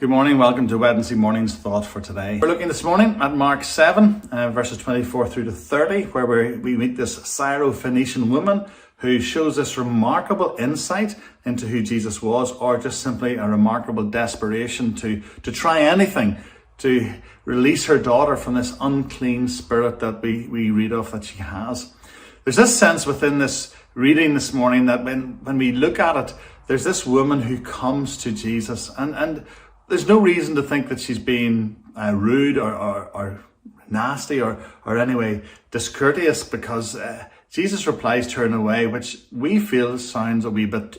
Good morning, welcome to Wednesday morning's thought for today. We're looking this morning at Mark 7, verses 24 through to 30, where we meet this Syro-Phoenician woman who shows this remarkable insight into who Jesus was, or just simply a remarkable desperation to try anything to release her daughter from this unclean spirit that we read of that she has. There's this sense within this reading this morning that when we look at it, there's this woman who comes to Jesus and there's no reason to think that she's being rude or nasty or anyway discourteous, because Jesus replies to her in a way which we feel sounds a wee bit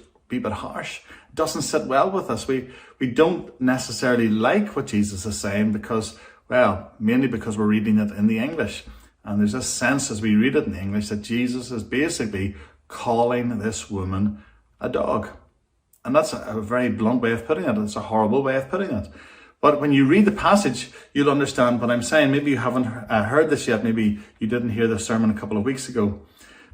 harsh. It doesn't sit well with us. We don't necessarily like what Jesus is saying because, well, mainly because we're reading it in the English. And there's a sense as we read it in English that Jesus is basically calling this woman a dog. And that's a very blunt way of putting it. It's a horrible way of putting it. But when you read the passage, you'll understand what I'm saying. Maybe you haven't heard this yet. Maybe you didn't hear the sermon a couple of weeks ago.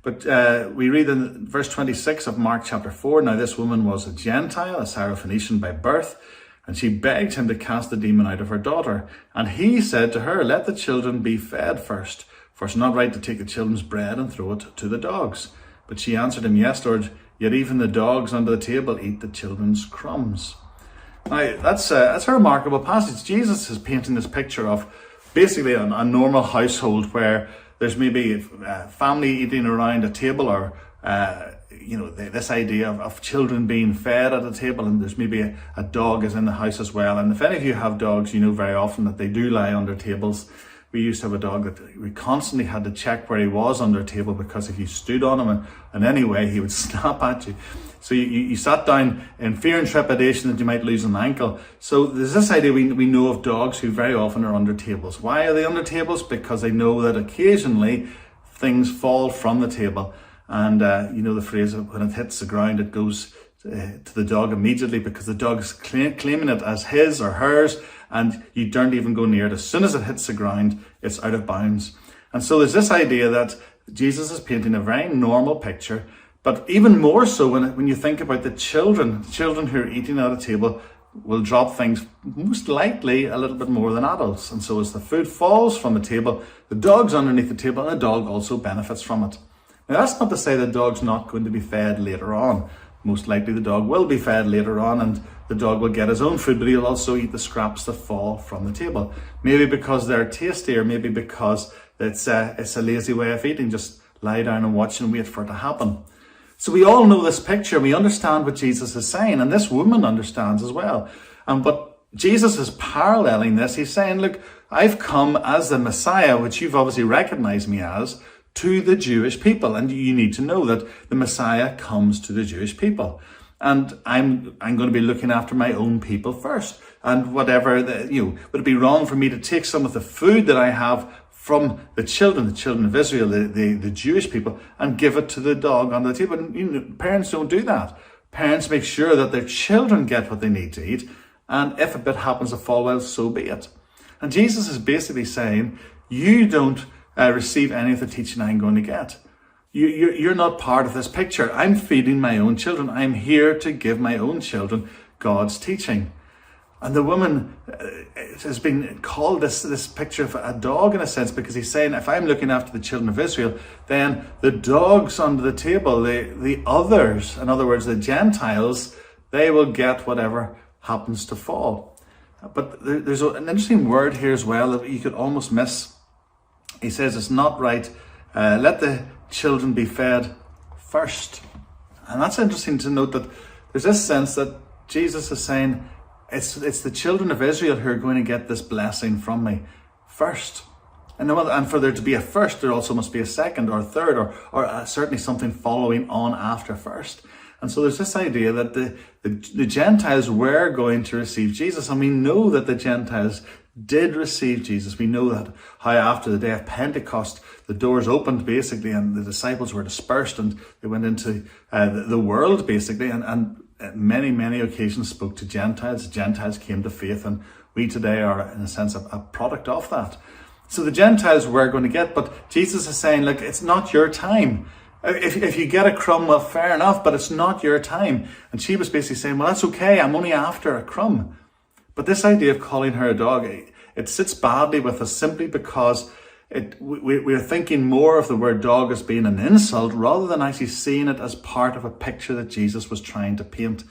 But we read in verse 26 of Mark chapter 4, "Now this woman was a Gentile, a Syro-Phoenician by birth, and she begged him to cast the demon out of her daughter. And he said to her, 'Let the children be fed first, for it's not right to take the children's bread and throw it to the dogs.' But she answered him, 'Yes, Lord, yet even the dogs under the table eat the children's crumbs.'" Now, that's a remarkable passage. Jesus is painting this picture of basically a normal household where there's maybe a family eating around a table, or this idea of children being fed at a table, and there's maybe a dog is in the house as well. And if any of you have dogs, you know very often that they do lie under tables. We used to have a dog that we constantly had to check where he was under a table, because if you stood on him in any way, he would snap at you. So you sat down in fear and trepidation that you might lose an ankle. So there's this idea we know of dogs who very often are under tables. Why are they under tables? Because they know that occasionally things fall from the table. And you know the phrase, when it hits the ground, it goes to the dog immediately, because the dog is claiming it as his or hers, and you don't even go near it. As soon as it hits the ground, it's out of bounds. And so there's this idea that Jesus is painting a very normal picture, but even more so when you think about the children who are eating at a table will drop things most likely a little bit more than adults. And so as the food falls from the table, the dog's underneath the table, and the dog also benefits from it. Now, that's not to say the dog's not going to be fed later on. Most likely the dog will be fed later on, and the dog will get his own food, but he'll also eat the scraps that fall from the table. Maybe because they're tasty, or maybe because it's a lazy way of eating. Just lie down and watch and wait for it to happen. So we all know this picture. We understand what Jesus is saying, and this woman understands as well. But Jesus is paralleling this. He's saying, look, I've come as the Messiah, which you've obviously recognized me as, to the Jewish people. And you need to know that the Messiah comes to the Jewish people. And I'm going to be looking after my own people first. And whatever, would it be wrong for me to take some of the food that I have from the children of Israel, the Jewish people, and give it to the dog on the table? And, parents don't do that. Parents make sure that their children get what they need to eat. And if a bit happens to fall, well, so be it. And Jesus is basically saying, you don't receive any of the teaching I'm going to get. You're not part of this picture. I'm feeding my own children. I'm here to give my own children God's teaching. And the woman has been called this picture of a dog in a sense, because he's saying, if I'm looking after the children of Israel, then the dogs under the table, the others, in other words, the Gentiles, they will get whatever happens to fall. But there's an interesting word here as well that you could almost miss. He says it's not right. Let the children be fed first. And that's interesting to note, that there's this sense that Jesus is saying it's the children of Israel who are going to get this blessing from me first. And for there to be a first, there also must be a second or a third, or certainly something following on after first. And so there's this idea that the Gentiles were going to receive Jesus. And we know that the Gentiles did receive Jesus. We know that how after the day of Pentecost, the doors opened basically, and the disciples were dispersed, and they went into the world basically, and many, many occasions spoke to Gentiles. Gentiles came to faith, and we today are in a sense a product of that. So the Gentiles were going to get, but Jesus is saying, look, it's not your time. If you get a crumb, well, fair enough, but it's not your time. And she was basically saying, well, that's okay, I'm only after a crumb. But this idea of calling her a dog, it sits badly with us simply because we're thinking more of the word dog as being an insult rather than actually seeing it as part of a picture that Jesus was trying to paint.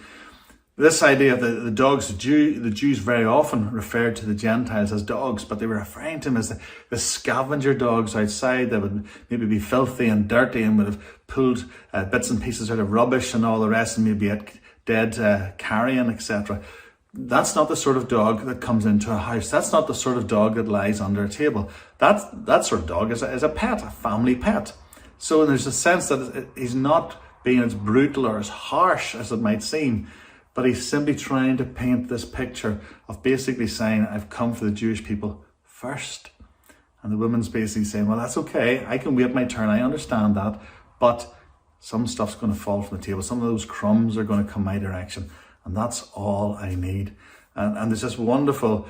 This idea of the dogs, the Jews very often referred to the Gentiles as dogs, but they were referring to them as the scavenger dogs outside that would maybe be filthy and dirty and would have pulled bits and pieces out of rubbish and all the rest, and maybe at dead carrion, etc. That's not the sort of dog that comes into a house. That's not the sort of dog that lies under a table. That sort of dog is a pet, a family pet. So there's a sense that he's not being as brutal or as harsh as it might seem, but he's simply trying to paint this picture of basically saying, I've come for the Jewish people first. And the woman's basically saying, well, that's okay. I can wait my turn. I understand that. But some stuff's going to fall from the table. Some of those crumbs are going to come my direction. And that's all I need. And there's this wonderful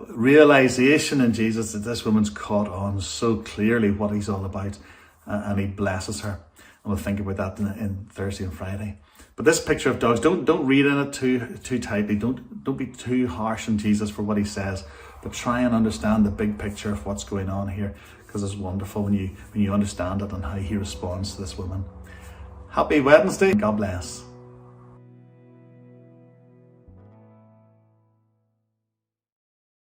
realization in Jesus that this woman's caught on so clearly what he's all about. And he blesses her. And we'll think about that in Thursday and Friday. But this picture of dogs, don't read in it too tightly. Don't be too harsh on Jesus for what he says, but try and understand the big picture of what's going on here, because it's wonderful when you understand it and how he responds to this woman. Happy Wednesday. God bless.